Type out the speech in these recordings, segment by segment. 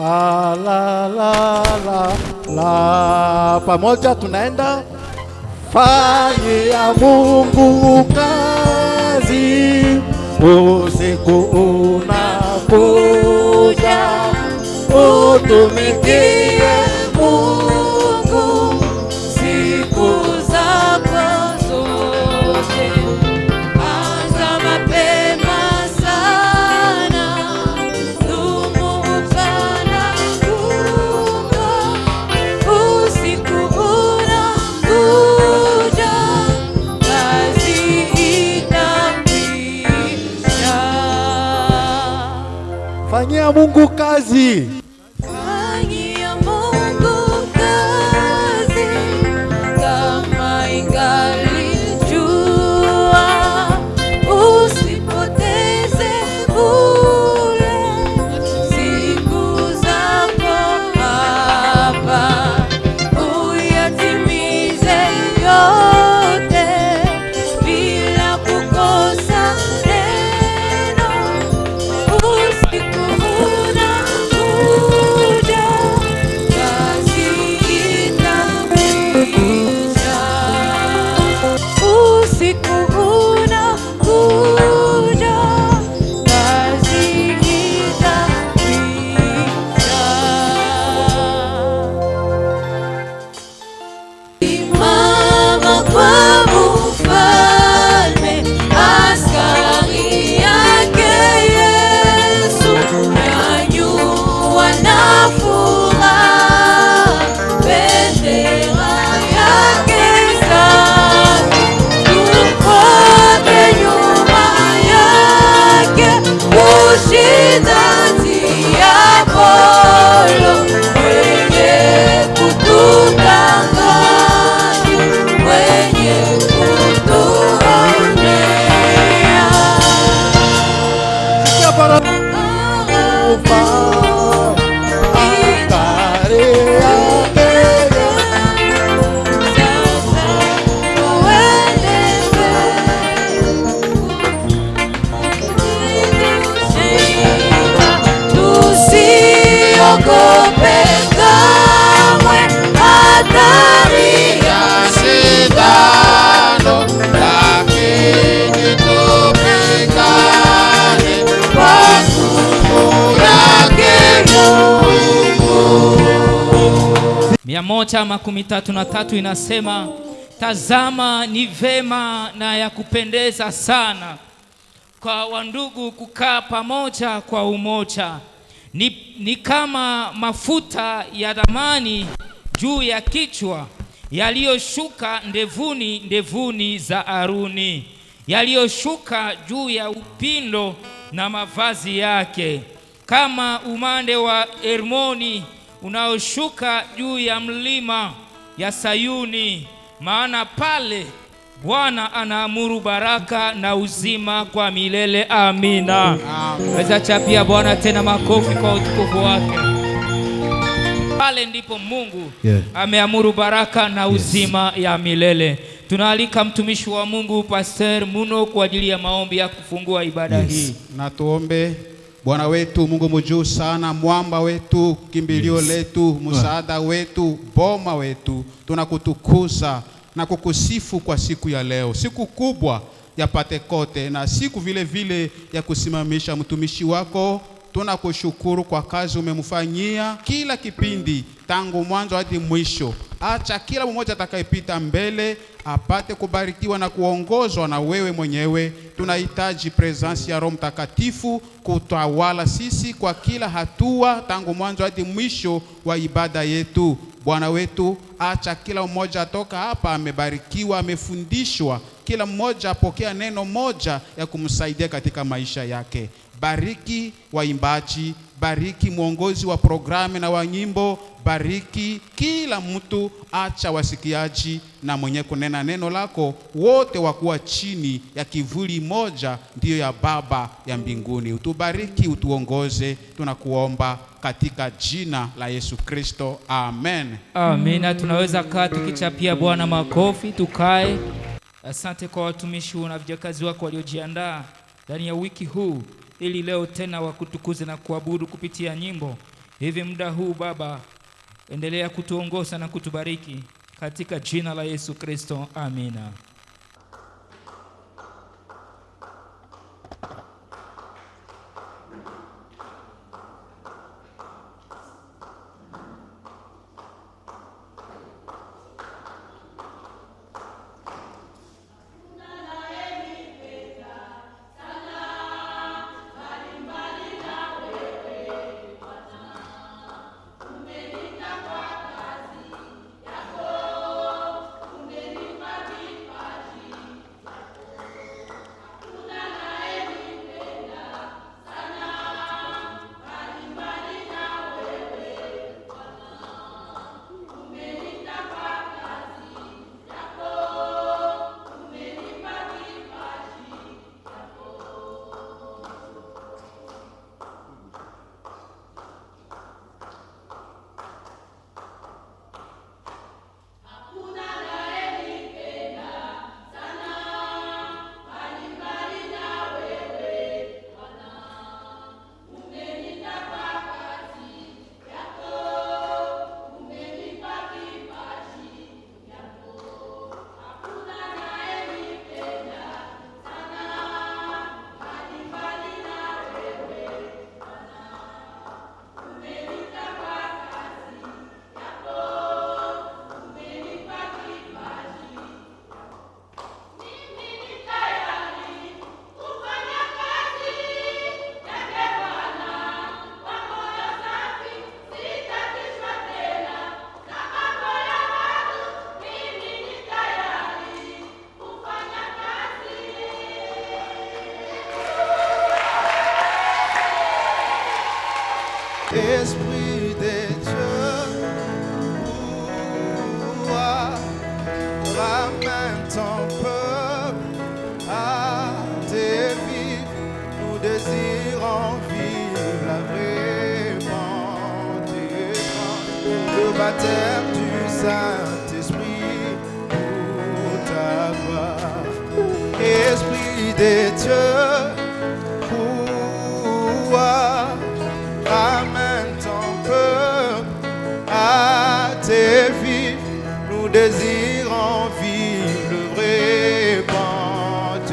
la la la la la. Pamoja tunaenda. Fanyia Mungu kazi, usiku unakuja, utumikie Mungu siku zako zote. Anza mapema sana, dumu ukana kunga, usiku unakuja, kazi itakwisha. Fanyia Mungu kazi. Fanyia Mungu kazi, kama ingali jua, usipoteze bure siku zako hapa, uyatimize yote bila kukosa neno. Usiku unakuja, kazi itakwisha. Usiku unakuja, kazi itakwisha. Simama kwa Mfalme, askari yake Yesu, nyanyua na furaha bendera yake safi, tufuate nyuma yake, kushinda njia polo, mwenye kutudanganya, mwenye kutuonea. Tusiogope kamwe hatari ya sindano, lakini tupigane kwa nguvu yake Mungu. 133 inasema, tazama ni vema na ya kupendeza sana kwa wandugu kukaa pamoja kwa umoja. Ni kama mafuta ya thamani juu ya kichwa, yaliyoshuka ndevuni za Aruni, yaliyoshuka juu ya upindo na mavazi yake, kama umande wa Hermoni unaoshuka juu ya mlima ya Sayuni, maana pale Bwana anaamuru baraka na uzima kwa milele. Amina. Weza chapia Bwana tena makofi kwa utukufu wake. Pale ndipo Mungu ameamuru baraka na uzima ya milele. Tunaalika mtumishi wa Mungu Pastor Muno kwa ajili ya maombi ya kufungua ibada hii. Na tuombe. Bwana wetu Mungu mjuu sana, mwamba wetu, kimbilio letu, msaada wetu, boma wetu, tunakutukuza na kukusifu kwa siku ya leo, siku kubwa ya Pentekoste na siku vile vile ya kusimamisha mtumishi wako. Tunakushukuru kwa kazi umemfanyia kila kipindi tangu mwanzo hadi mwisho. Acha kila mmoja atakayepita mbele apate kubarikiwa na kuongozwa na wewe mwenyewe. Tunahitaji presence ya Roho Mtakatifu kutawala sisi kwa kila hatua tangu mwanzo hadi mwisho wa ibada yetu. Bwana wetu, acha kila mmoja atoka hapa amebarikiwa, amefundishwa, kila mmoja apokea neno moja ya kumsaidia katika maisha yake. Bariki waimbaji, bariki mwongozi wa programu na wa nyimbo, bariki kila mtu, acha wasikiaji na mwenye kunena neno lako wote wakuwa chini ya kivuli moja, ndiyo ya Baba ya mbinguni. Utubariki, utuongoze, tunakuomba katika jina la Yesu Kristo. Amen. Amina. Tunaweza kaa tukichapia Bwana makofi, tukae. Asante kwa watumishi na vijakazi wako waliojiandaa ndani ya wiki huu ili leo tena wakutukuze na kuabudu kupitia nyimbo. Hivi muda huu Baba, endelea kutuongoza na kutubariki katika jina la Yesu Kristo. Amina. Esprit de Dieu, ramène ton peuple à tes vies. Nous désirons vivre la vraie Pentecôte, le baptême du Saint-Esprit pour ta gloire. Esprit de Dieu, ramène ton peuple à tes vies. Nous désirons vivre le vrai Pentecôte,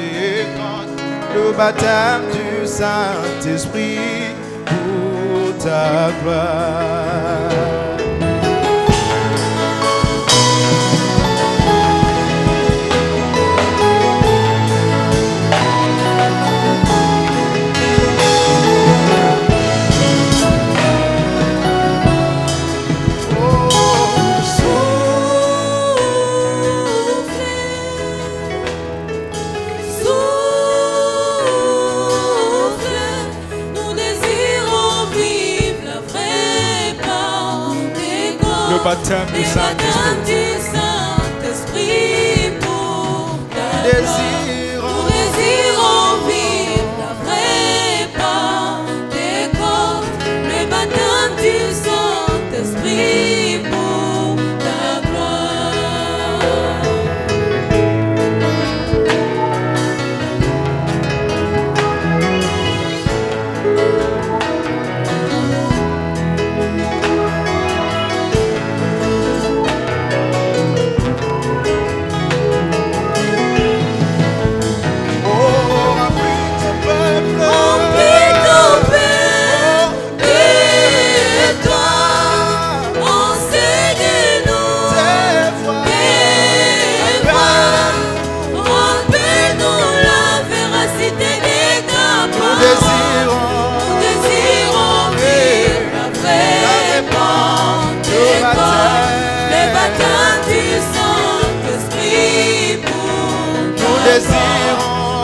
le baptême du Saint-Esprit pour ta gloire. Baptême du Saint-Esprit pour ta gloire. Nous désirons vivre la vraie Pentecôte, le baptême du Saint-Esprit pour ta gloire.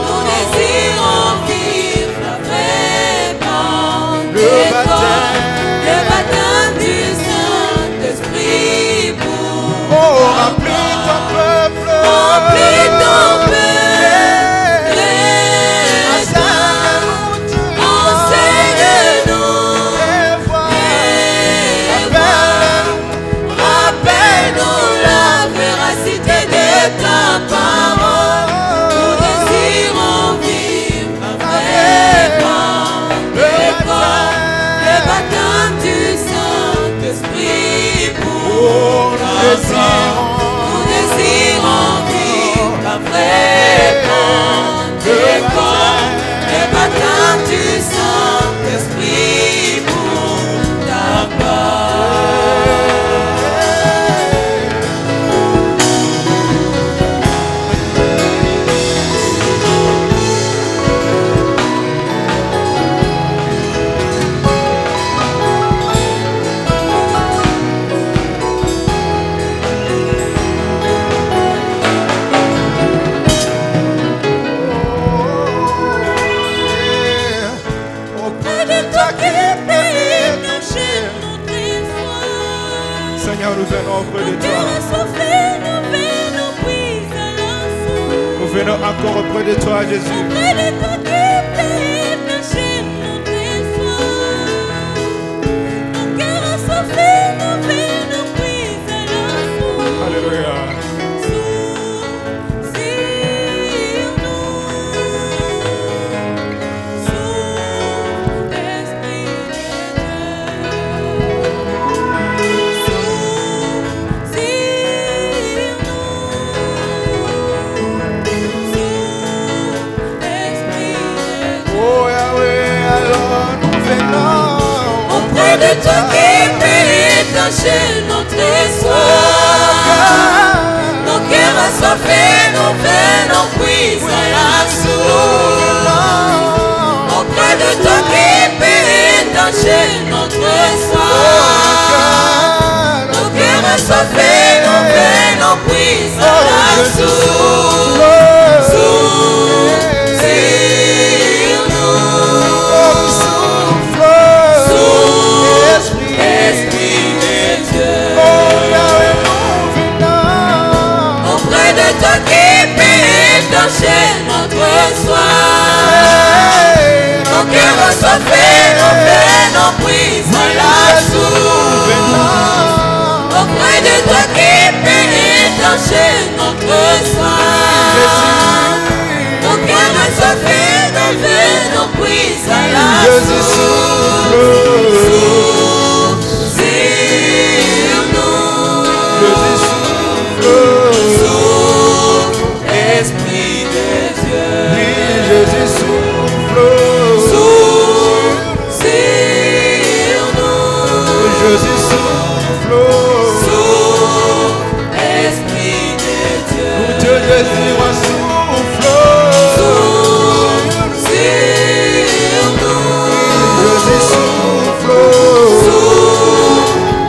Nous désirons vivre la vraie Pentecôte, le baptême du Saint-Esprit pour remplis ton peuple, enseigne-nous nous venons auprès de toi. Nous venons encore auprès de toi, Jésus. Alléluia. Oh Yahweh, alors nous venons auprès de toi qui peut étancher notre soif. Nos cœurs assoiffés, nos veines en puisent à la source. Auprès de toi qui peut étancher notre soif. Nos cœurs assoiffés, nos veines en puisent à la source. Notre soir, nos cœurs assoiffés, nos veines en puisent à la source. Auprès de toi qui peut étancher notre soir, nos cœurs assoiffés, nos veines en puisent à la source. Sur nous, Esprit de Dieu. Jésus souffle Sur nous, Jésus souffle Esprit de Dieu. pour te désir un souffle Sur nous, Jésus souffle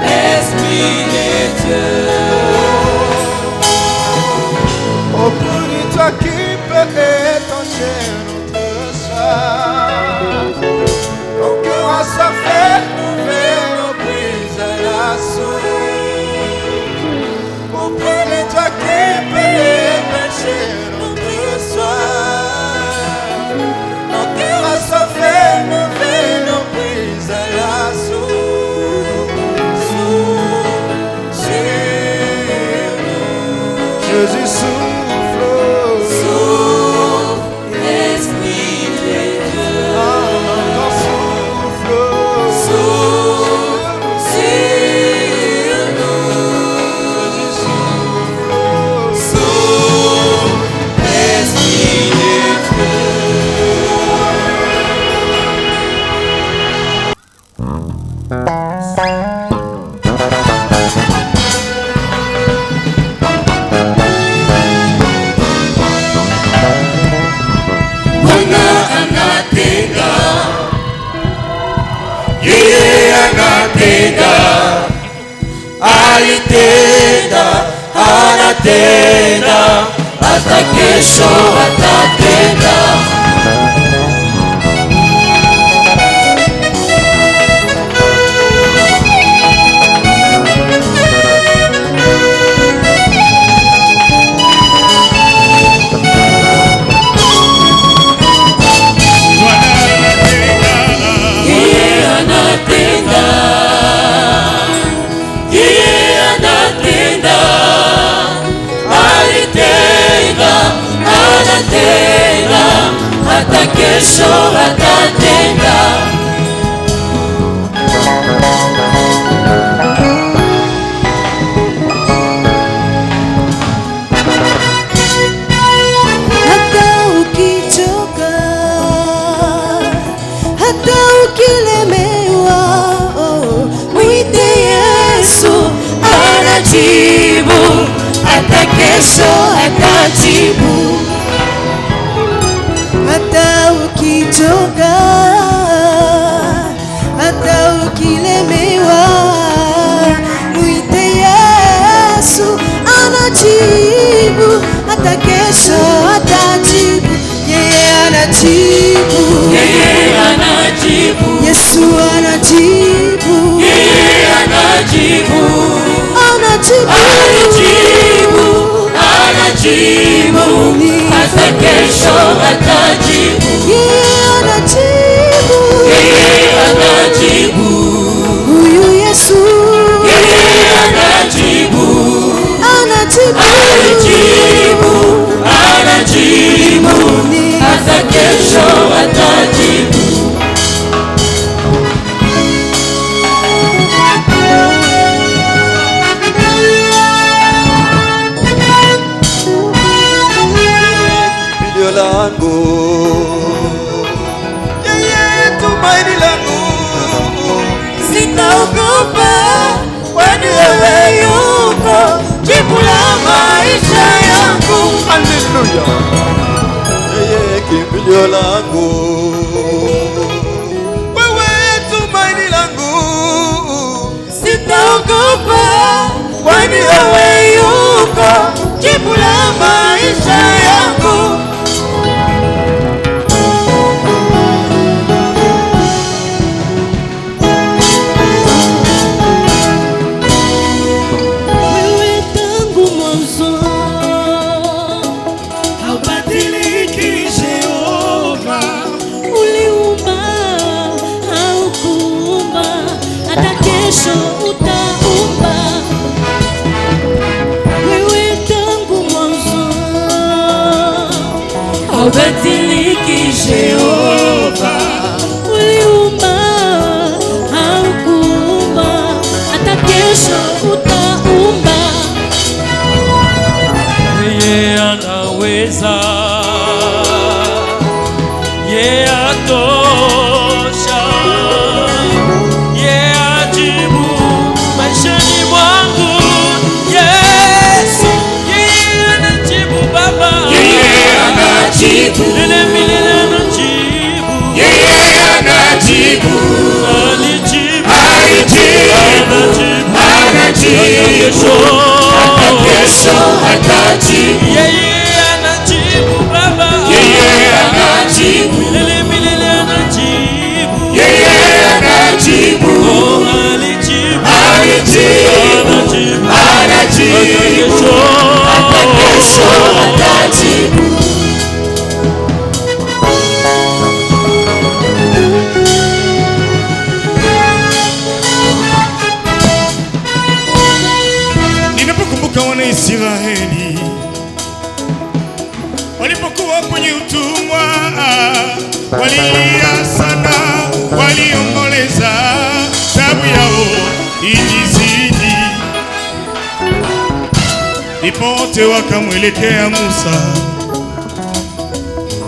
Esprit de Dieu. auprès de toi qui peut étancher notre soif. Nos cœurs assoiffés, nous venons puiser à la source. Auprès de toi qui peut étancher notre soif. Nos cœurs assoiffés, nous venons puiser à la source. Jésus souffle. Esprit de Dieu. Anatenda, hata kesho atatenda. Hata kesho atatenda. Hata ukichoka, hata ukilemewa, mwite Yesu anajibu. Hata kesho atajibu. Hata ukichoka, hata ukilemewa, mwite Yesu anajibu. Hata kesho atajibu. Yeye anajibu. Yeye anajibu. Yesu anajibu. Yeye anajibu. Anajibu. yangu. Haleluya. Yeye kimbilio langu. Wewe tumaini langu. Sitaogopa kwani wewe yuko jibu la maisha yangu. Wewe tangu mwanzo haubadiliki Jehova, uliumba haukuumba, hata kesho utaumba. Wewe tangu mwanzo haubadiliki Jehova, uliumba haukuumba, hata kesho utaumba. Yeye anaweza, yeye atosha, yeye ajibu maishani mwangu. Yesu, yeye anajibu Baba, yeye anajibu, milele milele anajibu, yeye anajibu, alijibu, alijibu, anajibu, hata kesho atajibu. yeye anajibu Baba, Yeye anajibu, milele milele anajibu, yeye anajibu, oh alijibu, alijibu, anajibu, hata kesho atajibu. Ninapokumbuka wana Israeli walipokuwa kwenye utumwa, walilia sana, waliomboleza, taabu yao ilizidi. Ndipo wote wakamwelekea Musa,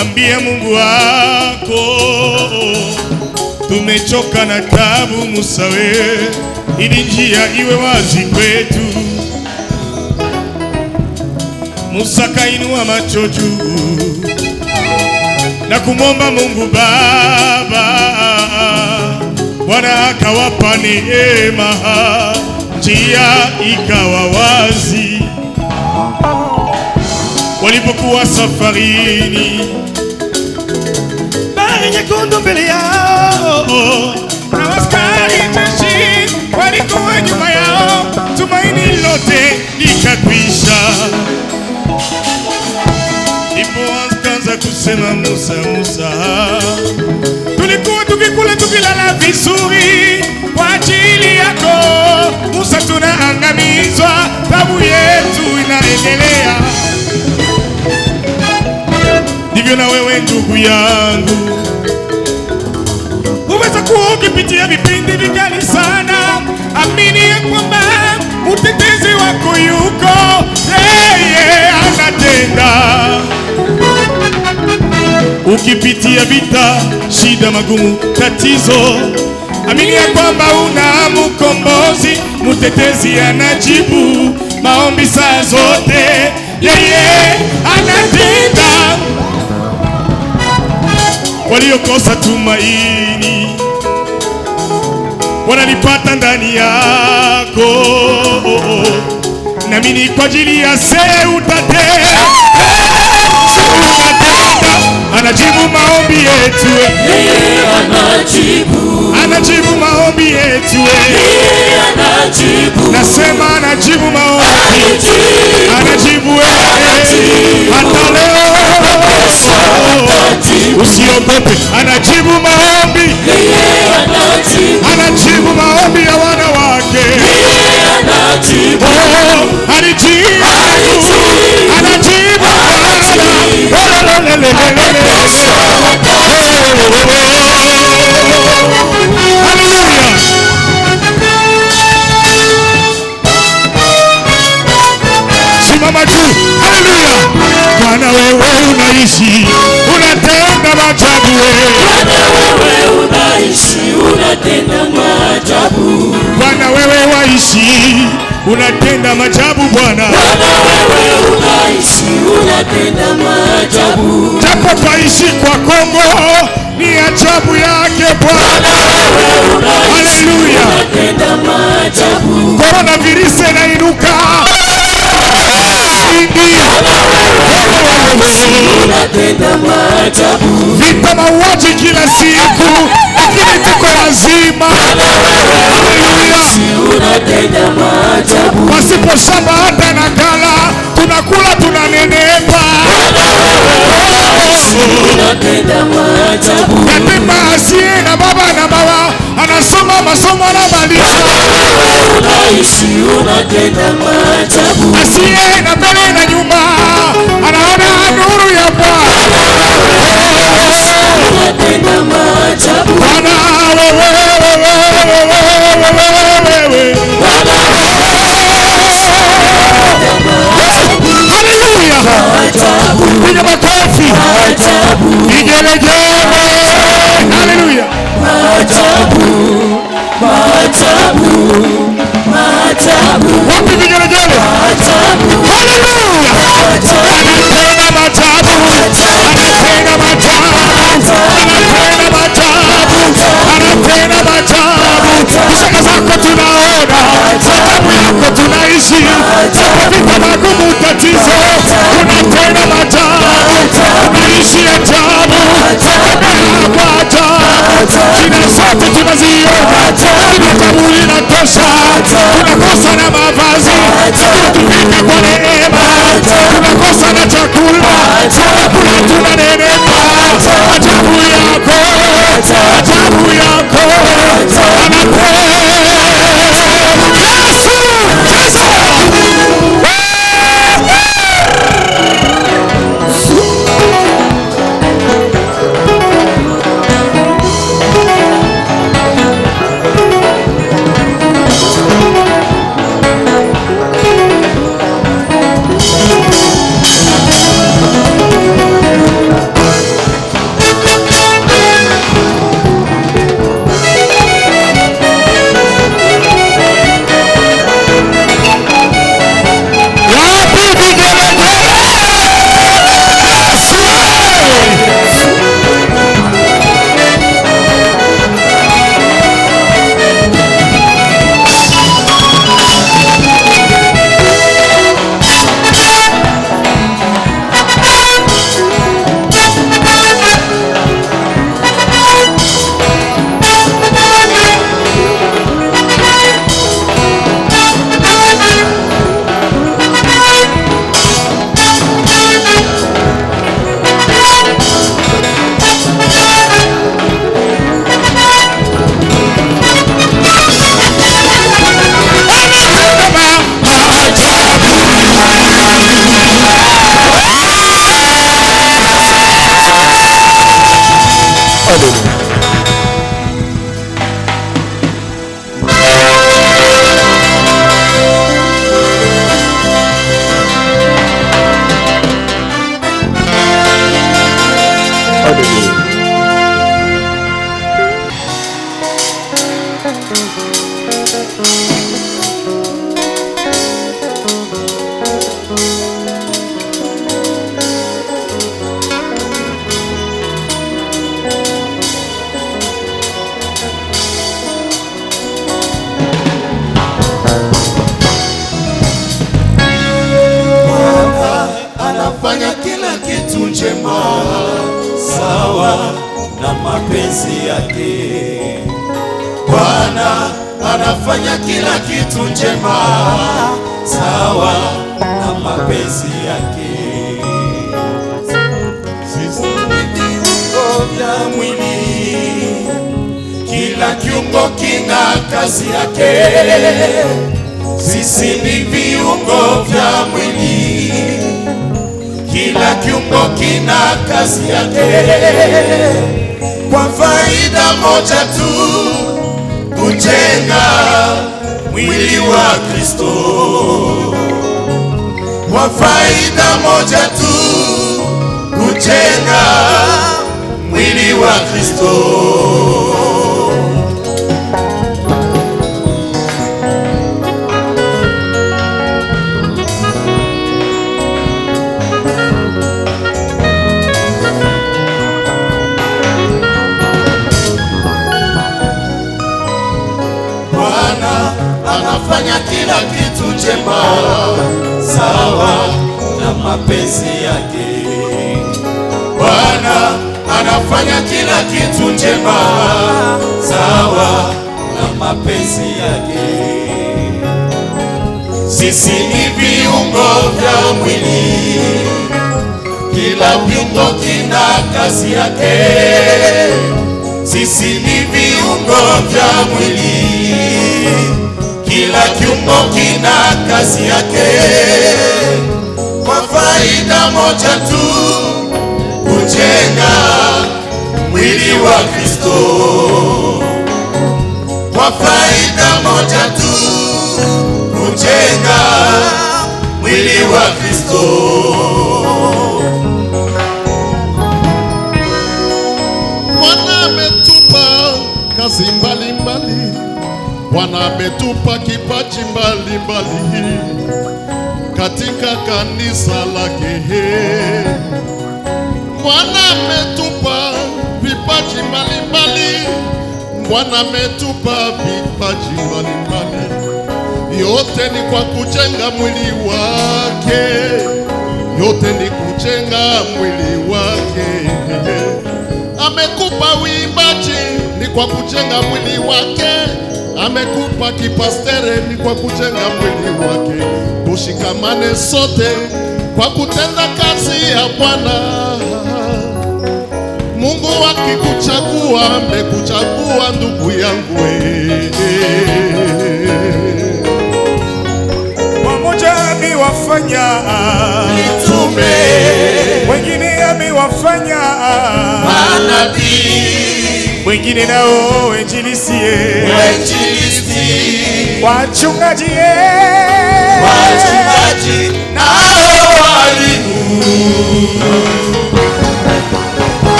ambia Mungu wako, tumechoka na taabu Musa we, ili njia iwe wazi kwetu. Musa kainua macho juu na kumwomba Mungu Baba. Bwana akawapa neema, njia ikawa wazi. Walipokuwa safarini, bahari nyekundu mbele yao na askari jeshi walikuwa nyuma yao, tumaini lote likakwisha. Ndipo wakaanza kusema, Musa, Musa, tulikuwa tukikula tukilala vizuri kwa ajili yako. Musa, tunaangamizwa, taabu yetu inaendelea. Ndivyo na wewe ndugu yangu, uweza kuwa ukipitia vipindi vikali sana. Amini ya kwamba utetezi wako yuko, yeye anatenda. Ukipitia vita, shida, magumu, tatizo, amini ya kwamba una mkombozi, mtetezi anajibu maombi saa zote, yeye anatenda. Waliokosa tumaini wanalipata ndani yako, naamini kwa ajili ya utatenda, anajibu maombi yetu, Yeye anajibu, anajibu maombi yetu, yeye anajibu, nasema anajibu maombi, anajibu hata leo, usiogope, anajibu maombi, anajibu maombi ya wanawake, anajibu, anajibu, anajibu haleluya. Simama juu, haleluya. Bwana wewe unaishi, unatenda maajabu, wewe unaishi, unatenda maajabu, Bwana wewe waishi, unatenda maajabu Bwana, wewe unaishi, unatenda maajabu. Japo twaishi kwa Kongo, ni ajabu yake Bwana. Haleluya. Unatenda maajabu. Korona virusi inainuka. Unatenda maajabu. Vita mauaji kila siku, lakini tuko wazima. Haleluya. Unatenda maajabu. Pasipo shamba hata na gala, tunakula tunanenepa. Unatenda maajabu. Yatima asiye na baba na mama anasoma masomo na malisha. Unaishi unatenda maajabu. Asiye na mbele na nyuma anaona nuru ya Bwana. Unatenda maajabu. Bwana wewe. Haleluya. Piga makofi. Igelegele. Haleluya. Maajabu. Maajabu. Maajabu. Wapi vigelegele? Haleluya. Anatenda maajabu. Anatenda maajabu. Anatenda maajabu. Anatenda maajabu. Ishara zako tunaona. Ajabu yako tunaishi. Japo vita magumu tatizo. Unatenda maajabu. Tunaishi ajabu. Hapa ajabu. Shida zote tunaziona. Ajabu inatosha. Tunakosa na mavazi. Tunatupika kwa neema. Tunakosa na chakula. Chakula tunanenepa. Ajabu yako. Ajabu yako. Anatenda. Anafanya kila kitu njema sawa na mapenzi yake. Bwana anafanya kila kitu njema sawa na mapenzi yake. Sisi ni viungo vya mwili, kila kiungo kina kazi yake. Sisi ni viungo vya mwili, kila kiungo kina kazi yake. Kwa faida moja tu, kujenga mwili wa Kristo. Kwa faida moja tu, kujenga mwili wa Kristo. anafanya kila kitu njema sawa na mapenzi yake. Bwana anafanya kila kitu njema sawa na mapenzi yake. Sisi ni viungo vya mwili, kila kiungo kina kazi yake. Sisi ni viungo vya mwili, kila kiungo kina kazi yake. Kwa faida moja tu, kujenga mwili wa Kristo. Kwa faida moja tu, kujenga mwili wa Kristo. Bwana ametupa kazi mbalimbali, Bwana ametupa kipaji mbalimbali katika kanisa lake. Bwana ametupa vipaji mbalimbali, Bwana ametupa vipaji mbalimbali. Yote ni kwa kujenga mwili wake, yote ni kujenga mwili wake. Amekupa uimbaji ni kwa kujenga mwili wake, amekupa kipastere ni kwa kujenga mwili wake. Tushikamane sote kwa kutenda kazi ya Bwana. Mungu akikuchagua amekuchagua ndugu yangu. Wamoja amewafanya mitume, wengine amewafanya manabii, wengine nao injilisti, wachungaji na walimu.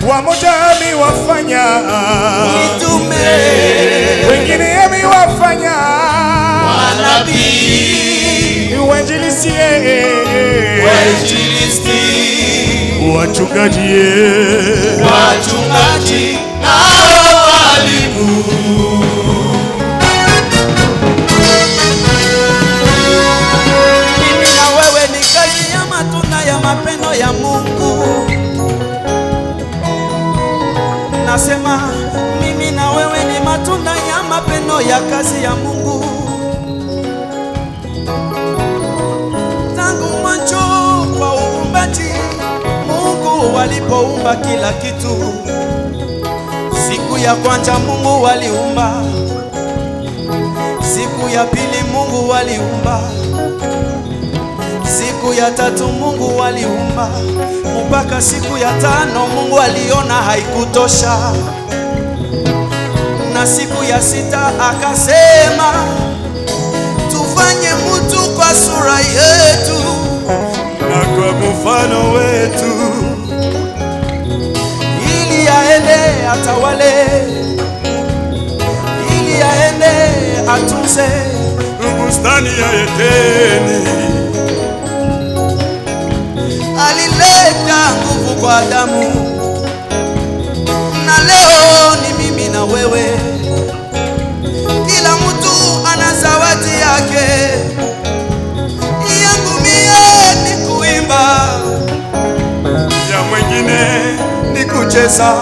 Wamoja amewafanya mitume, wengine amewafanya manabii, wainjilisti, wachungaji na walimu. Mimi na wewe ni kazi ya matunda ya mapendo ya Mungu. Nasema mimi na wewe ni matunda ya mapendo ya kazi ya Mungu. Tangu mwanzo kwa uumbaji, Mungu walipoumba kila kitu. Siku ya kwanza Mungu waliumba, siku ya pili Mungu waliumba, siku ya tatu Mungu waliumba, mpaka siku ya tano Mungu aliona haikutosha, na siku ya sita akasema tufanye mtu kwa sura yetu na kwa mfano wetu, ili aende atawale, ili aende atunze bustani ya Edeni. Alileta nguvu kwa Adamu, na leo ni mimi na wewe. Kila mtu ana zawadi yake. Yangu mie ni kuimba, Ya mwingine ni kucheza,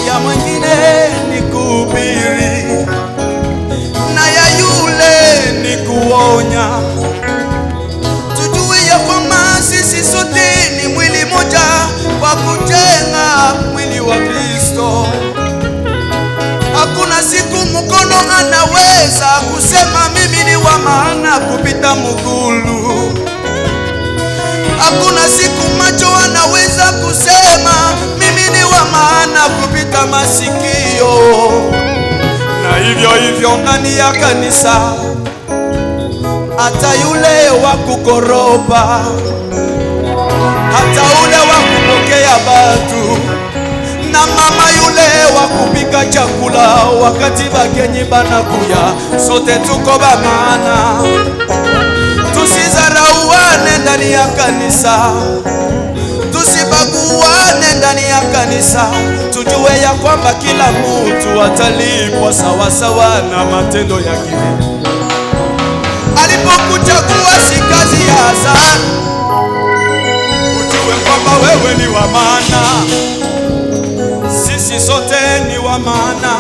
ya mwingine ni kuhubiri, na ya yule ni kuonya. Tujue ya kwamba sisi sote ni mwili moja kwa kujenga mwili wa Kristo. Hakuna siku mkono anaweza kusema mimi ni wa maana kupita mgulu. Hakuna siku macho anaweza kusema mimi ni wa maana kupita masikio. Na hivyo hivyo ndani ya kanisa, hata yule wa kukoropa, hata ule wa kupokea batu, na mama yule wa kupika chakula wakati bagenyi banakuya, sote tuko ba maana. Tusizarauane ndani ya kanisa, tusibaguane ndani ya kanisa, tujue ya kwamba kila mtu atalipwa sawasawa na matendo yake. Alipokuchagua si kazi ya hasara, ujue kwamba wewe ni wa maana, sisi sote ni wa maana.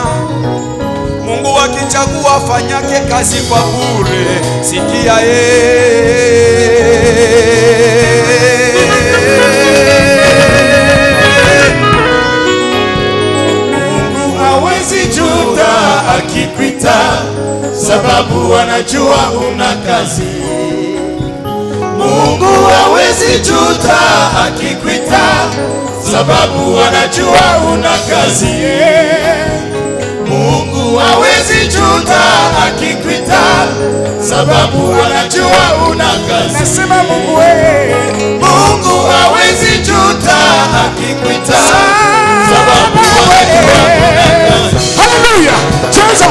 Mungu akichagua fanyake kazi kwa bure, sikia Mungu hawezi juta akikuita, sababu anajua una kazi. Mungu hawezi juta akikuita, sababu anajua una kazi. Mungu hawezi juta akikuita, sababu anajua una kazi. Nasema Mungu Mungu hawezi juta akikuita, sababu anajua una kazi. Haleluya! Cheza!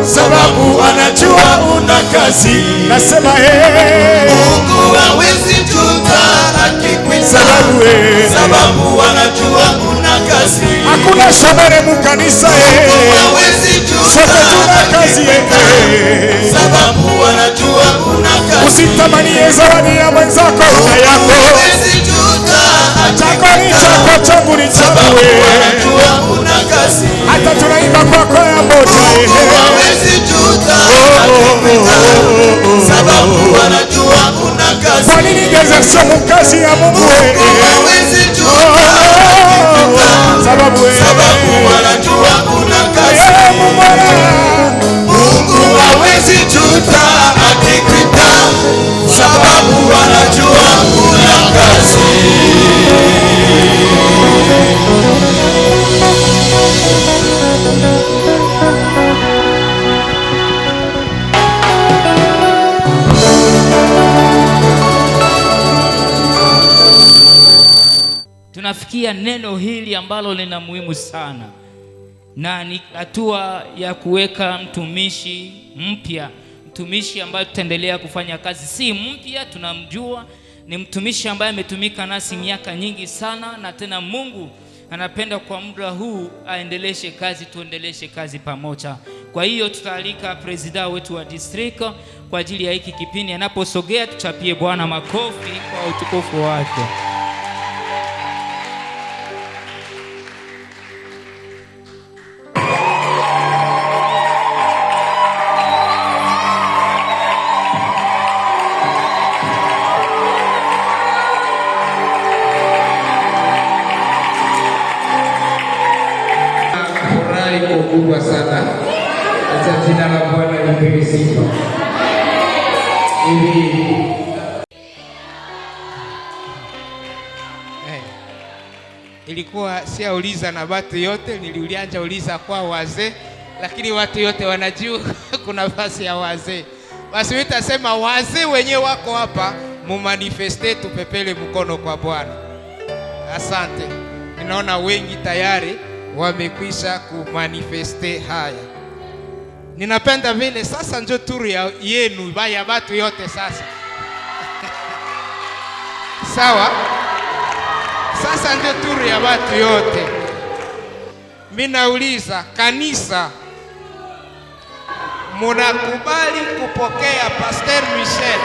Sababu anajua una kazi. Nasema Mungu hawezi juta akikuita, sababu anajua una kazi. Hakuna shabere mukanisa Mungu hawezi juta, sote tuna kazi sababu anajua una kazi. Usitamanie zawadi ya mwenzako na yako. Hawezi juta chako ni chako, changu ni changu. Anajua una kazi. Hata tunaimba kwako ya Bwana. Hawezi juta sababu anajua una kazi. Kwa nini desertion kazi ya Mungu? Hawezi juta sababu anajua una kazi. Mungu hawezi juta akikuita, sababu anajua una kazi. Tunafikia neno hili ambalo lina muhimu sana, na ni hatua ya kuweka mtumishi mpya, mtumishi ambaye tutaendelea kufanya kazi. Si mpya, tunamjua, ni mtumishi ambaye ametumika nasi miaka nyingi sana, na tena Mungu anapenda kwa muda huu aendeleshe kazi, tuendeleshe kazi pamoja. Kwa hiyo tutaalika presida wetu wa district kwa ajili ya hiki kipindi. Anaposogea tuchapie Bwana makofi kwa utukufu wake. Kubwa sana. Acha jina la Bwana lipewe sifa. Ilikuwa siauliza na watu yote, niliulianja uliza kwa wazee, lakini watu yote wanajua kuna nafasi ya wazee. Basi nitasema wazee wenyewe wako hapa, mumanifeste, tupepele mkono kwa Bwana. Asante. Ninaona wengi tayari wamekwisha kumanifeste haya. Ninapenda vile sasa njo turu yenu ya watu yote sasa. Sawa? Sasa ndio turu ya watu yote. Mimi nauliza kanisa, munakubali kupokea Pastor Michel?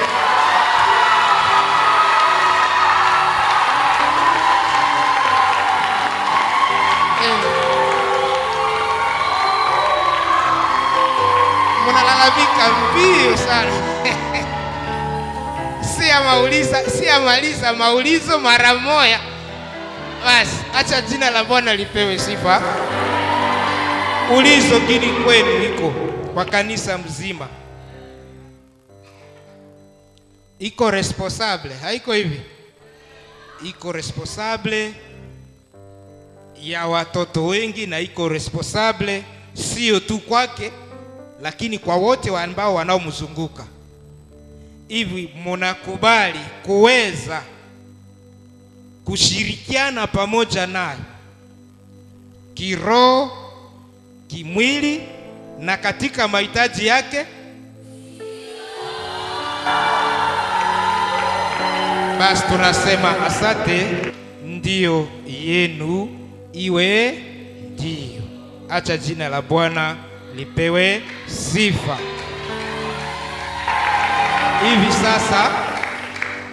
Munalalamika mbio sana. Siamaliza maulizo mara moja. Basi acha jina la Bwana lipewe sifa. Ulizo gini kwenu iko kwa kanisa mzima, iko responsable, haiko hivi? Iko responsable ya watoto wengi na iko responsable sio tu kwake, lakini kwa wote ambao wanaomzunguka. Hivi mnakubali kuweza kushirikiana pamoja naye kiroho, kimwili na katika mahitaji yake? Basi tunasema asante, ndio yenu iwe ndio. Acha jina la Bwana lipewe sifa. Hivi sasa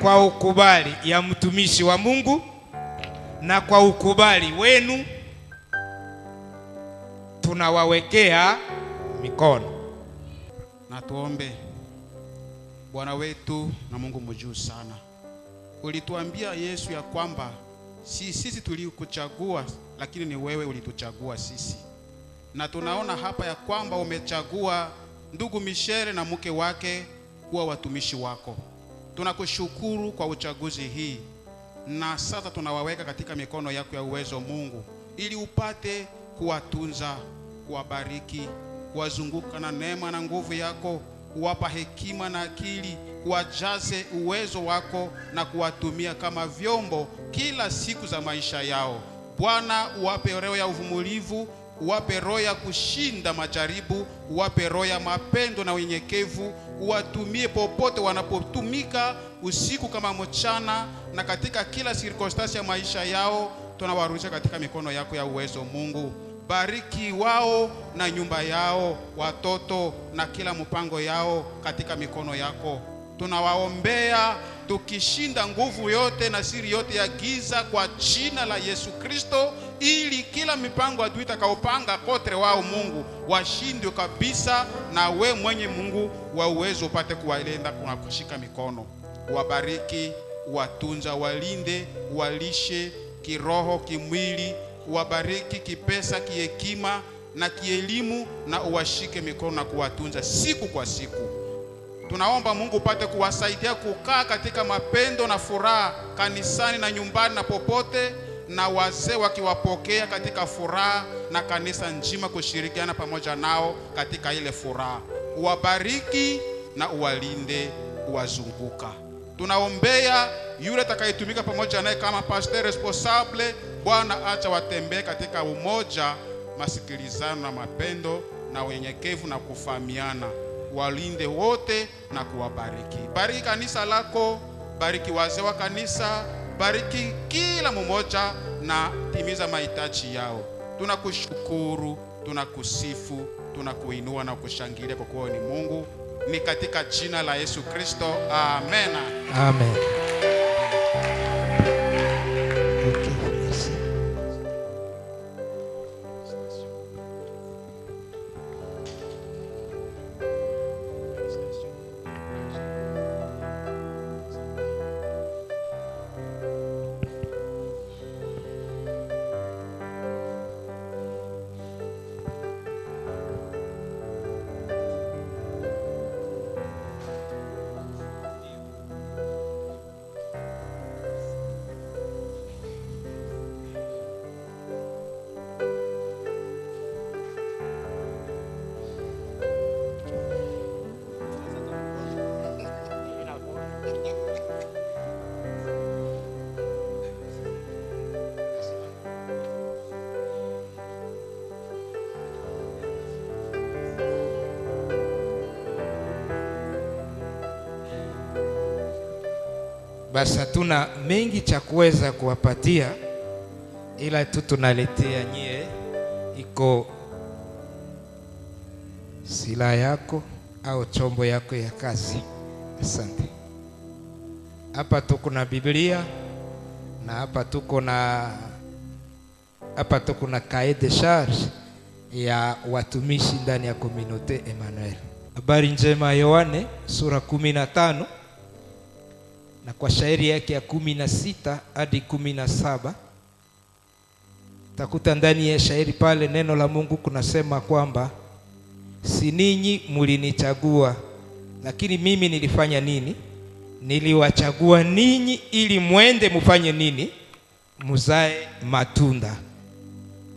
kwa ukubali ya mtumishi wa Mungu na kwa ukubali wenu tunawawekea mikono. Na tuombe. Bwana wetu na Mungu mjuu sana, ulituambia Yesu ya kwamba sisi tulikuchagua, lakini ni wewe ulituchagua sisi. Na tunaona hapa ya kwamba umechagua ndugu Michel na mke wake kuwa watumishi wako. Tunakushukuru kwa uchaguzi hii, na sasa tunawaweka katika mikono yako ya uwezo Mungu, ili upate kuwatunza, kuwabariki, kuwazunguka na neema na nguvu yako, kuwapa hekima na akili, kuwajaze uwezo wako na kuwatumia kama vyombo kila siku za maisha yao. Bwana, uwape roho ya uvumilivu, uwape roho ya kushinda majaribu, uwape roho ya mapendo na unyenyekevu, uwatumie popote wanapotumika, usiku kama mchana, na katika kila circumstance ya maisha yao. Tunawarudisha katika mikono yako ya uwezo Mungu. Bariki wao na nyumba yao, watoto na kila mpango yao katika mikono yako. Tunawaombea tukishinda nguvu yote na siri yote ya giza kwa jina la Yesu Kristo, ili kila mipango adui itakaopanga kotre wao Mungu washindwe kabisa, na we mwenye Mungu wa uwezo upate kuwalinda na kushika mikono. Wabariki, watunza, walinde, walishe kiroho, kimwili, wabariki kipesa, kihekima na kielimu, na uwashike mikono na kuwatunza siku kwa siku. Tunaomba Mungu upate kuwasaidia kukaa katika mapendo na furaha kanisani na nyumbani na popote, na wazee wakiwapokea katika furaha, na kanisa njima kushirikiana pamoja nao katika ile furaha. Uwabariki na uwalinde, uwazunguka. Tunaombea yule atakayetumika pamoja naye kama pastor responsable. Bwana, acha watembee katika umoja, masikilizano na mapendo na unyenyekevu na kufahamiana. Walinde wote na kuwabariki. Bariki kanisa lako, bariki wazee wa kanisa, bariki kila mmoja na timiza mahitaji yao. Tunakushukuru, tunakusifu, tunakuinua na kushangilia kwa kuwa ni Mungu. Ni katika jina la Yesu Kristo. Amen. Amen. Basi hatuna mengi cha kuweza kuwapatia, ila tu tunaletea nyie iko silaha yako au chombo yako ya kazi. Asante. Hapa tuko na Biblia na hapa tuko na cahier de charge ya watumishi ndani ya Communauté Emmanuel. Habari njema Yohane sura 15 na kwa shairi yake ya 16 hadi 17 takuta ndani ya shairi pale neno la Mungu kunasema kwamba si ninyi mlinichagua, lakini mimi nilifanya nini? Niliwachagua ninyi ili mwende mufanye nini? Muzae matunda.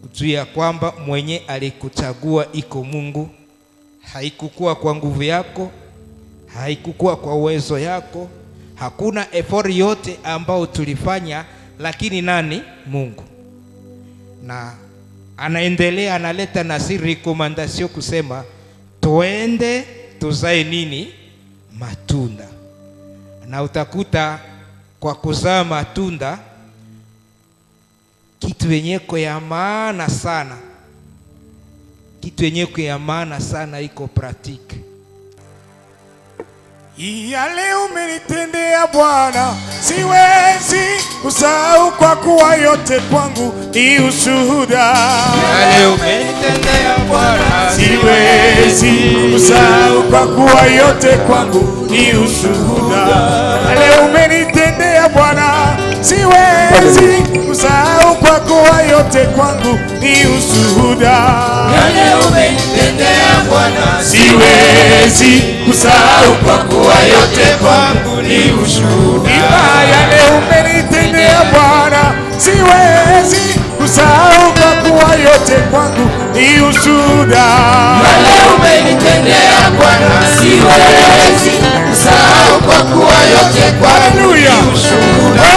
Ujue ya kwamba mwenye alikuchagua iko Mungu. Haikukuwa kwa nguvu yako, haikukuwa kwa uwezo yako, hakuna effort yote ambao tulifanya, lakini nani? Mungu. Na anaendelea analeta na si recommendation kusema tuende tuzae nini? Matunda. Na utakuta kwa kuzaa matunda kitu yenyeko ya maana sana, kitu yenyeko ya maana sana iko pratique. Yale umenitendea Bwana siwezi kusahau, kwa kuwa yote kwangu ni ushuhuda. Yale umenitendea Bwana siwezi kusahau, kwa kuwa yote kwangu ni ushuhuda. Yale umenitendea Bwana siwezi kusahau, kwa kuwa yote kwangu ni ushuhuda. Yale umenitendea Bwana siwezi kusahau, kwa kuwa yote kwangu ni ushuhuda. Yale umenitendea Bwana siwezi kusahau, kwa kuwa yote kwangu ni ushuhuda. Yale umenitendea Bwana siwezi kusahau, kwa kuwa yote kwangu ni ushuhuda.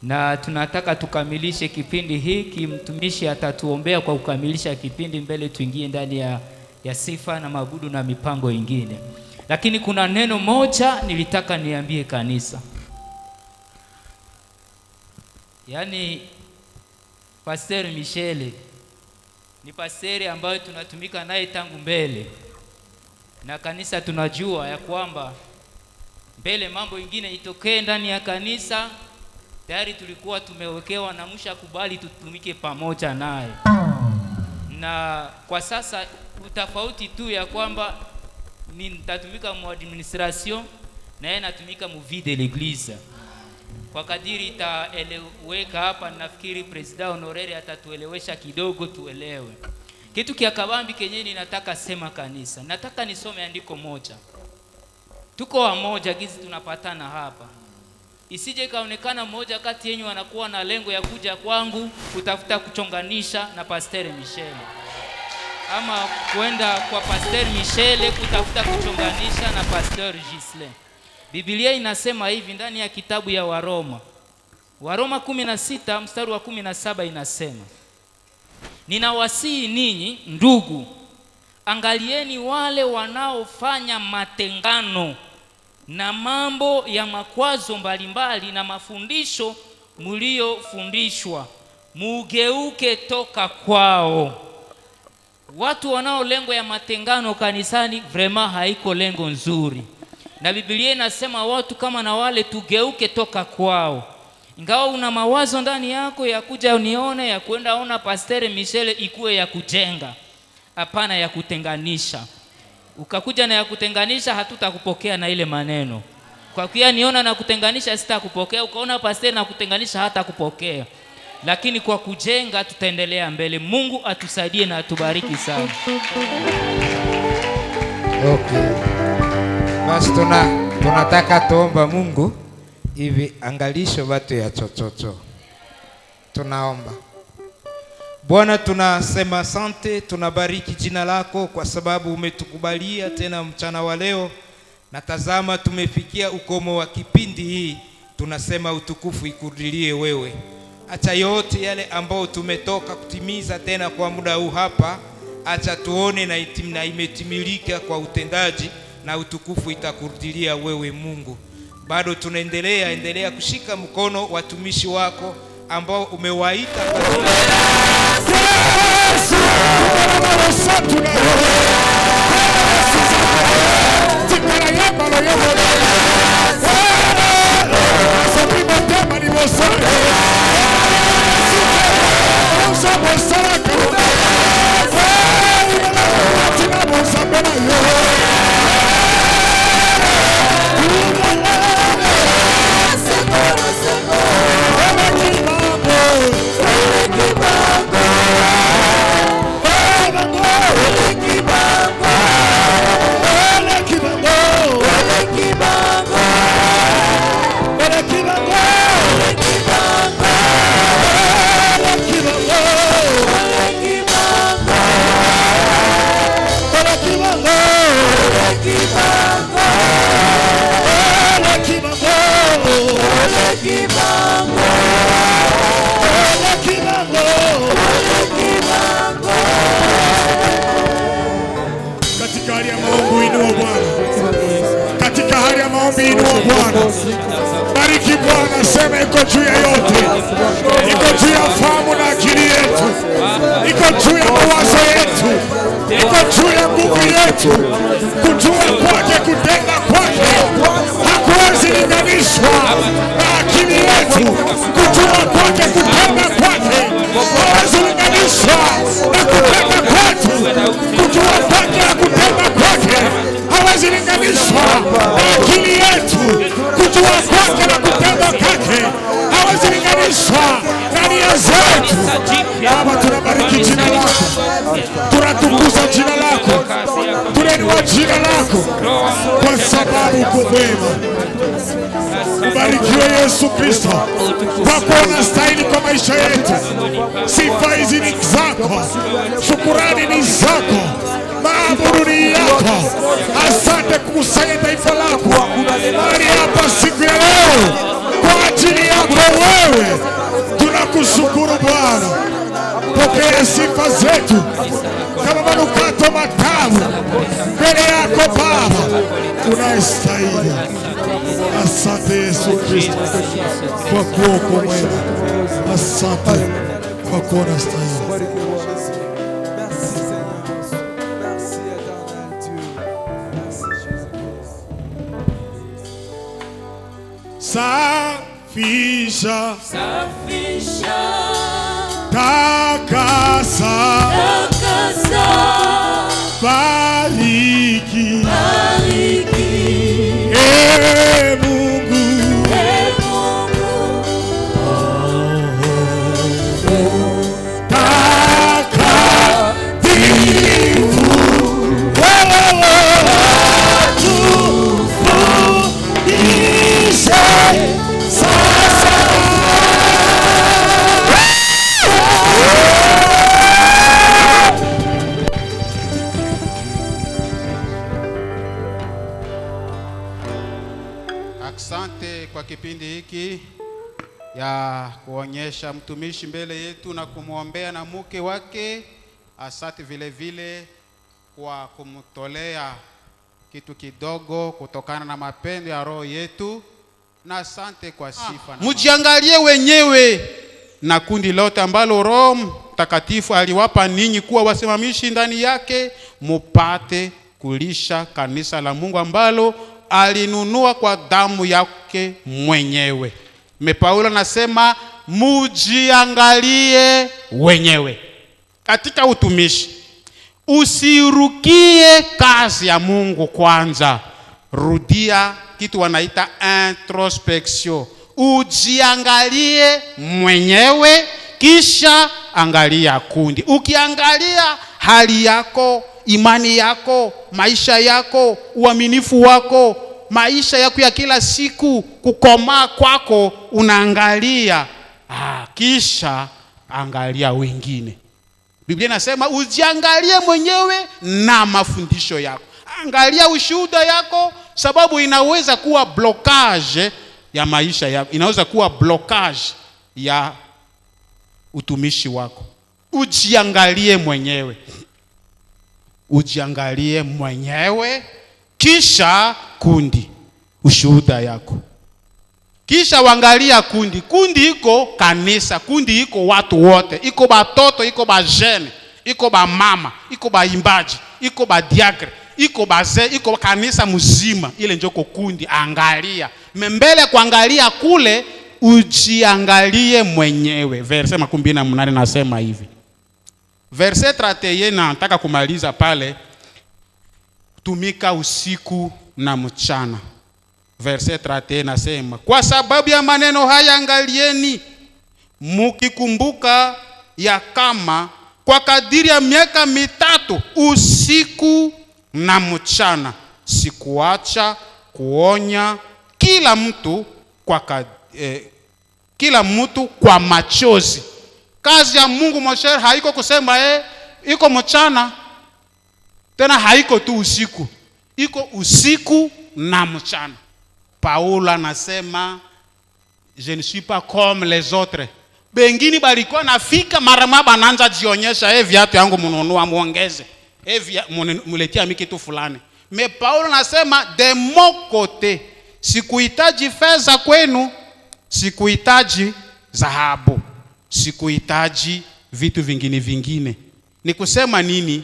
Na tunataka tukamilishe kipindi hiki. Mtumishi atatuombea kwa kukamilisha kipindi mbele tuingie ndani ya sifa na mabudu na mipango ingine. Lakini kuna neno moja nilitaka niambie kanisa. Yaani Pastor Michele ni pastori ambayo tunatumika naye tangu mbele. Na kanisa tunajua ya kwamba mbele mambo ingine itokee ndani ya kanisa, tayari tulikuwa tumewekewa na mshakubali tutumike pamoja naye. Na kwa sasa utafauti tu ya kwamba nitatumika mu administration na yeye anatumika mu vie de l'église. Kwa kadiri itaeleweka hapa, nafikiri president honoraire atatuelewesha kidogo tuelewe. Kitu kia kabambi kenye ninataka sema kanisa. Nataka nisome andiko moja. Tuko wamoja gizi tunapatana hapa. Isije kaonekana mmoja kati yenu anakuwa na lengo ya kuja kwangu kutafuta kuchonganisha na Pastor Michele, ama kwenda kwa Pastor Michele kutafuta kuchonganisha na Pastor Gisle. Biblia inasema hivi ndani ya kitabu ya Waroma 16 mstari wa 17 inasema, ninawasihi ninyi ndugu, angalieni wale wanaofanya matengano na mambo ya makwazo mbalimbali na mafundisho mliofundishwa, mugeuke toka kwao. Watu wanao lengo ya matengano kanisani, vrema haiko lengo nzuri. na Biblia inasema watu kama na wale tugeuke toka kwao. Ingawa una mawazo ndani yako ya kuja unione, ya kwenda ona Pastor Michele, ikuwe ya kujenga, hapana ya kutenganisha. Ukakuja na ya kutenganisha, hatutakupokea na ile maneno. Kwa kuwa niona na kutenganisha sitakupokea, ukaona Pastor na kutenganisha hata kupokea. Lakini kwa kujenga tutaendelea mbele. Mungu atusaidie na atubariki sana. Okay. Basi tunataka tuomba Mungu hivi angalisho watu ya chochocho. Tunaomba. Bwana, tunasema asante, tunabariki jina lako kwa sababu umetukubalia tena mchana wa leo. Na tazama tumefikia ukomo wa kipindi hii. Tunasema utukufu ikurudilie wewe. Acha yote yale ambao tumetoka kutimiza tena kwa muda huu hapa, acha tuone na imetimilika kwa utendaji, na utukufu itakurudilia wewe Mungu. Bado endelea kushika mkono watumishi wako ambao umewaita Bariki Bwana, sema iko juu ya yote. Iko juu ya fahamu na akili yetu. Iko juu ya mawazo yetu. Iko juu ya nguvu yetu. Kujua kwake, kutenda kwake hakuwezi linganishwa na akili yetu. Kujua kwake, kutenda kwake hawezi linganishwa na kutenda kwetu. Kujua kwake na kutenda kwake hawezi linganishwa na akili yetu. Kujua kwake na kutenda kwake hawezi linganishwa na nia zetu. Baba, tunabariki jina lako, tunatukuza jina lako, tunainua jina lako kwa sababu uko mwema. Ubarikiwe Yesu Kristo, kwa kuwa unastahili kwa maisha yetu. Sifa hizi ni zako, shukurani ni zako, maabudu ni yako. Asante kukusanya taifa lako mahali hapa siku ya leo kwa ajili yako wewe. Tunakushukuru Bwana, pokea sifa zetu kama manukato matamu mbele yako Baba, unastahili. Asante Yesu Kristo kwa kuwa uko mwema. Asante kwa kuwa unastahili. Safisha, takasa, bariki, Mungu, Asante kwa kipindi hiki ya kuonyesha mtumishi mbele yetu na kumwombea na mke wake. Asante vile vile kwa kumtolea kitu kidogo kutokana na mapendo ya roho yetu, na asante kwa sifa. Mjiangalie wenyewe na kundi lote ambalo Roho Mtakatifu aliwapa ninyi kuwa wasimamishi ndani yake, mupate kulisha kanisa la Mungu ambalo alinunua kwa damu yake mwenyewe. Paulo anasema mujiangalie wenyewe katika utumishi. Usirukie kazi ya Mungu kwanza. Rudia kitu wanaita introspection. Ujiangalie mwenyewe kisha angalia kundi. Ukiangalia hali yako, imani yako, maisha yako, uaminifu wako, maisha yako ya kila siku, kukomaa kwako, unaangalia. Kisha angalia wengine. Biblia inasema ujiangalie mwenyewe na mafundisho yako. Angalia ushuhuda yako, sababu inaweza kuwa blockage ya maisha yako. Inaweza kuwa blockage ya utumishi wako. Ujiangalie mwenyewe. Ujiangalie mwenyewe kisha kundi, ushuhuda yako. Kisha wangalia kundi. Kundi iko kanisa, kundi iko watu wote. Iko batoto, iko bajene, iko ba mama, iko baimbaji, iko ba diakre, iko baze, iko kanisa mzima. Ile njoko kundi. Angalia. Mbele kuangalia kule, ujiangalie mwenyewe. Verse 18 nasema hivi. Verse 31 nataka kumaliza pale. Tumika usiku na mchana. Verse 31 nasema, kwa sababu ya maneno haya angalieni, mukikumbuka ya kama kwa kadiri ya miaka 3 usiku na mchana sikuacha kuonya kila mtu kwa machozi. Kazi ya Mungu mosher haiko kusema iko mchana tena, haiko tu usiku, iko usiku na mchana. Paulo anasema je ne suis pas comme les autres. Bengine balikuwa nafika mara moja bananza jionyesha, viatu yangu mununua muongeze, muletea mimi kitu fulani. Mais Paulo anasema de mon côté, sikuhitaji fedha kwenu, sikuhitaji dhahabu, sikuhitaji vitu vingine. Ni kusema nini?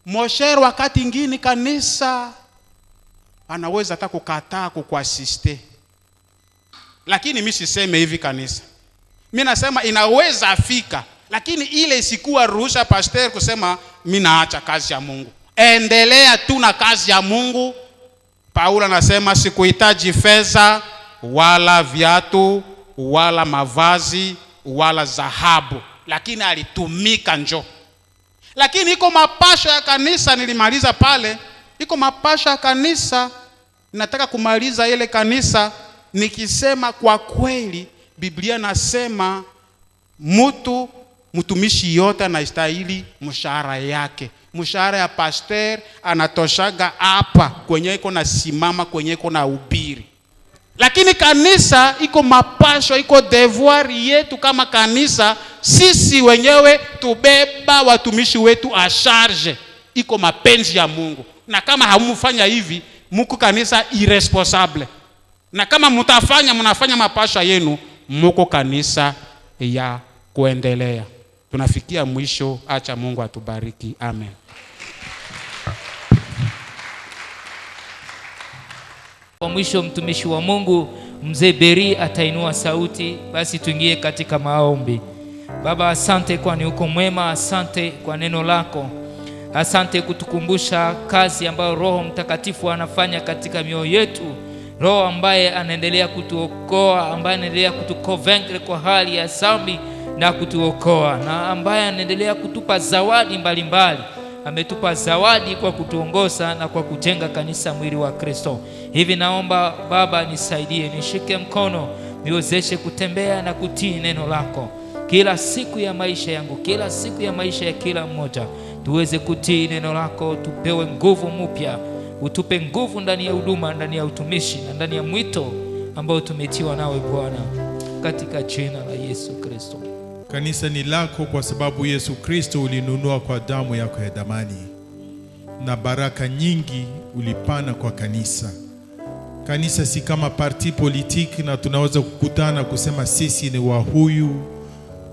Mosher wakati ingine kanisa anaweza hata kukataa kukuasiste. Lakini mimi siseme hivi kanisa. Mimi nasema inaweza afika, lakini ile isikuwa ruhusa pastor kusema mimi naacha kazi ya Mungu. Endelea tu na kazi ya Mungu. Paulo anasema sikuhitaji fedha wala viatu wala mavazi wala dhahabu, lakini alitumika njo. Lakini iko mapasho ya kanisa, nilimaliza pale. Iko mapasho ya kanisa, nataka kumaliza ile kanisa nikisema kwa kweli Biblia nasema mtumishi yote anastahili mshahara yake. Mshahara ya pastor anatoshaga hapa kwenye iko na simama, kwenye iko na ubiri. Lakini kanisa iko mapasho, iko devoir yetu kama kanisa, sisi wenyewe tubeba watumishi wetu a charge. Iko mapenzi ya Mungu. Na kama hamufanya hivi, muko kanisa irresponsable. Na kama mnafanya mapasha yenu, muko kanisa ya kuendelea. Tunafikia mwisho. Acha Mungu atubariki. Amen. Kwa mwisho mtumishi wa Mungu Mzee Beri atainua sauti, basi tuingie katika maombi. Baba, asante kwani uko mwema, asante kwa neno lako. Asante kutukumbusha kazi ambayo Roho Mtakatifu anafanya katika mioyo yetu. Roho ambaye anaendelea kutuokoa, ambaye anaendelea kutuconvaincre kwa hali ya dhambi na kutuokoa, na ambaye anaendelea kutupa zawadi mbalimbali. Ametupa zawadi kwa kutuongoza na kwa kujenga kanisa mwili wa Kristo. Hivi naomba Baba nisaidie, nishike mkono, niwezeshe kutembea na kutii neno lako kila siku ya maisha yangu, kila siku ya maisha ya kila mmoja. Tuweze kutii neno lako, tupewe nguvu mpya. Utupe nguvu ndani ya huduma, ndani ya utumishi na ndani ya mwito ambao tumetiwa nawe Bwana, katika jina la Yesu Kristo. Kanisa ni lako kwa sababu Yesu Kristo ulinunua kwa damu yako ya damani, na baraka nyingi ulipana kwa kanisa. Kanisa si kama parti politiki na tunaweza kukutana kusema sisi ni wa huyu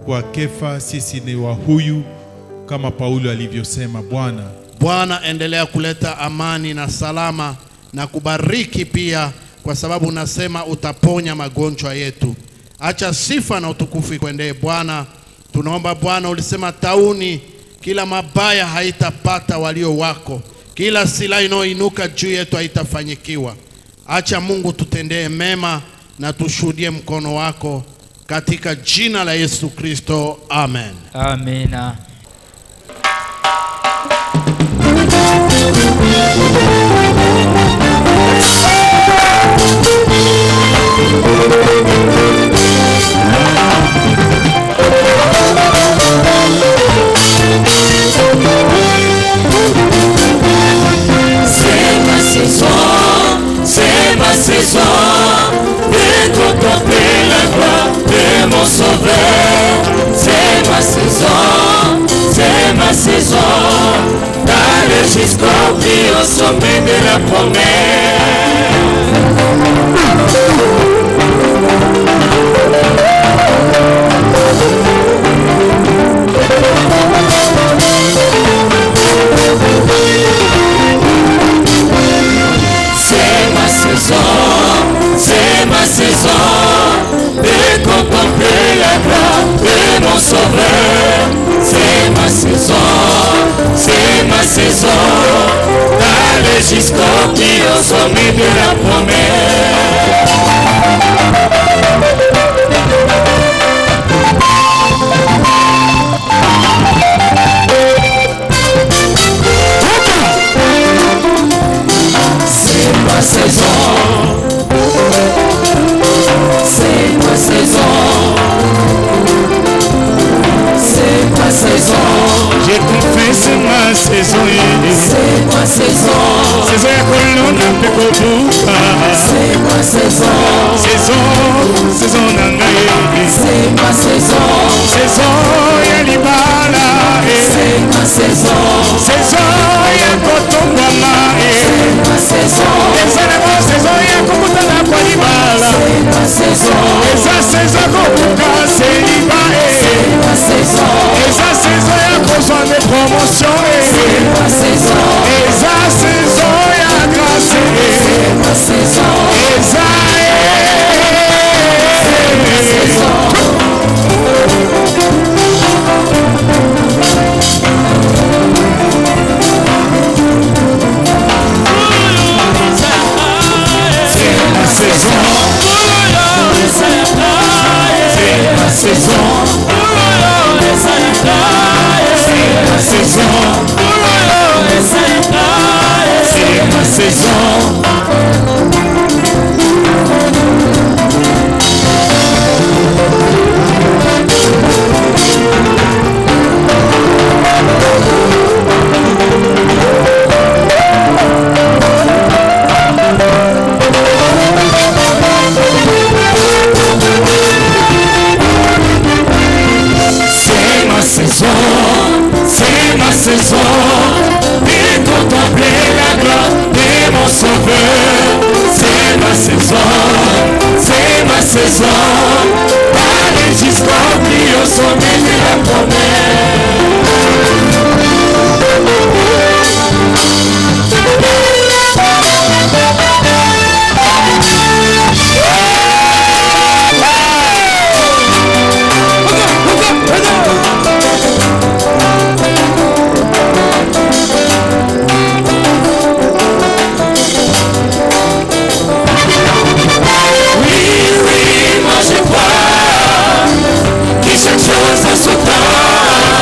kwa Kefa, sisi ni wa huyu, kama Paulo alivyosema. Bwana, endelea kuleta amani na salama na kubariki pia, kwa sababu unasema utaponya magonjwa yetu. Acha sifa na utukufu kwendee Bwana. Tunaomba Bwana, ulisema tauni kila mabaya haitapata walio wako, kila silaha inayoinuka juu yetu haitafanyikiwa. Acha Mungu tutendee mema na tushuhudie mkono wako, katika jina la Yesu Kristo, amen. Amina. C'est ma saison de contempler la gloire de mon Sauveur. C'est ma saison d'aller jusqu'au plus au sommet de la promesse. C'est ma saison de contempler la gloire de mon Sauveur. C'est ma saison d'aller jusqu'au plus au sommet de la promesse. C'est ma saison. Je confesse ma saison. C'est ma saison. Saison ya kolona mpe kobuka. C'est ma saison. Saison na ngai. C'est ma saison. Saison ya libala. C'est ma saison. Saison ya kotombama. C'est ma saison. Ezalaka saison ya kokutana kwa libala. C'est ma saison. Eza saison kokuka seliba. C'est ma saison. Eza saison ya kozwa de promotion. C'est ma saison. Eza saison ya grâce. C'est ma saison. Eza Allez jusqu'au plus au sommet de la promesse. Chaque chose en son temps.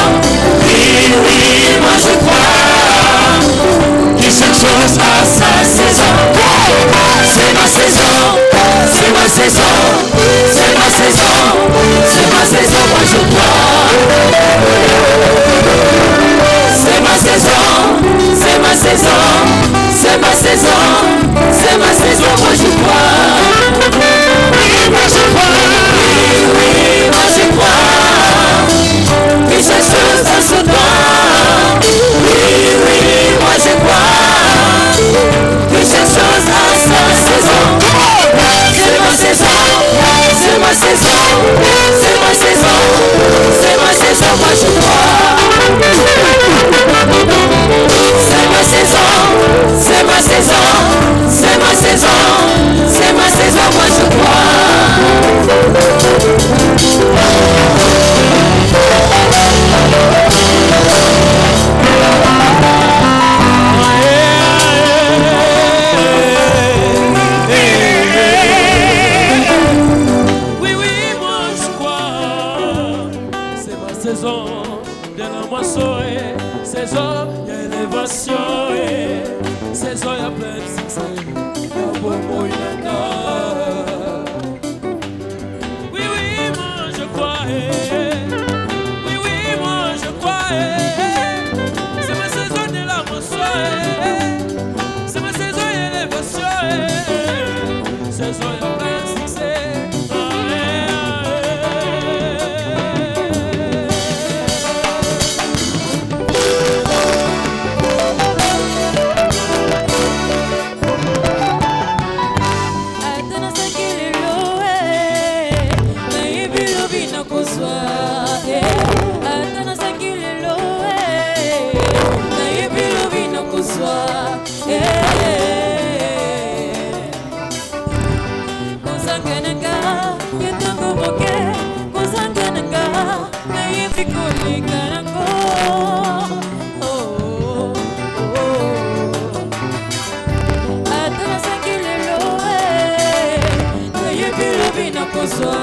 kozwa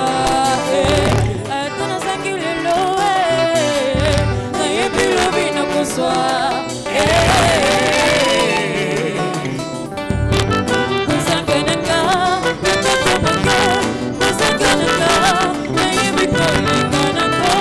atana sakilelo na yebilobi na kozwa kusanganaka natakomaka kusanganaka na yebikolinganako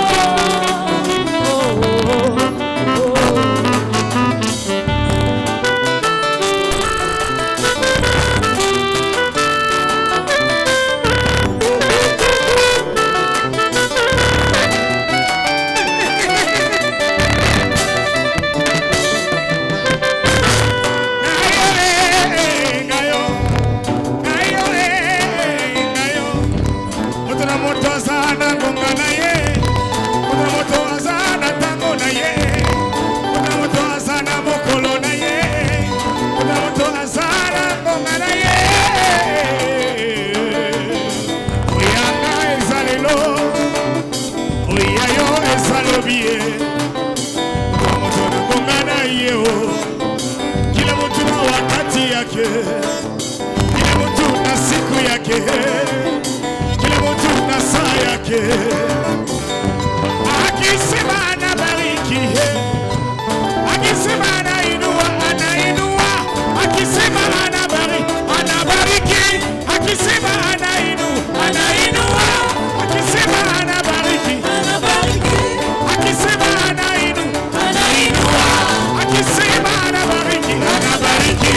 kila mtu na wakati yake, kila mtu na siku yake, kila mtu na saa yake. Akisema anabariki, akisema anainua, anainua, akisema anabariki, anabariki, akisema anainua, anainua, akisema anabariki, anabariki, akisema anainua, anainua, akisema anabariki, anabariki,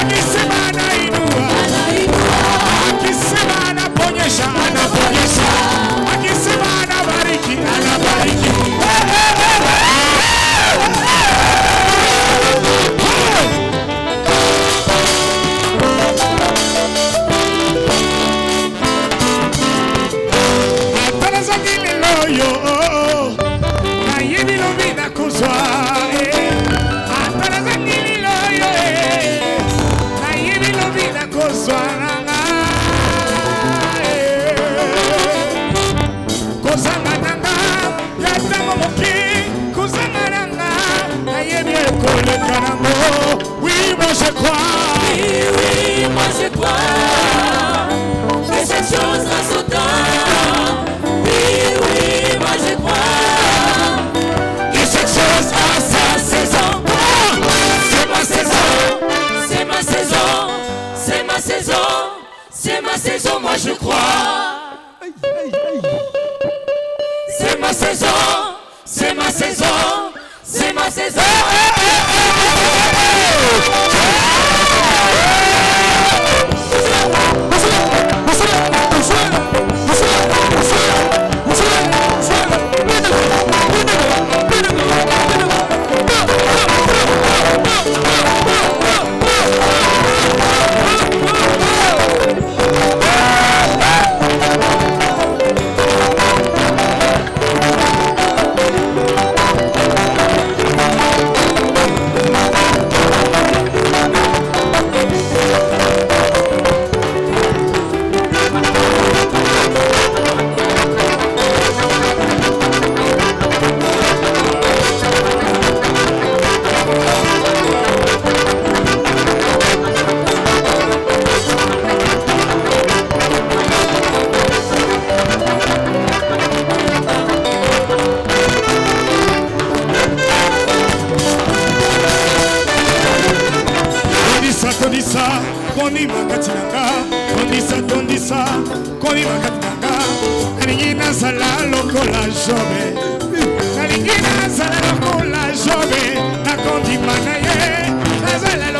akisema anainua, anainua, akisema anaponyesha, anaponyesha, akisema anabariki, anabariki. Oui, moi je crois. Oui, oui, moi je crois que cette chose a son temps. Oui, oui, moi je crois que cette chose a sa saison. C'est ma saison, c'est ma saison, c'est ma saison, c'est ma saison, moi je crois. C'est ma saison, c'est ma saison, c'est ma saison. tondisa kolima katinanga nalingi nazala lokola Jobe nalingi nazala lokola Jobe nakondima na ye nazala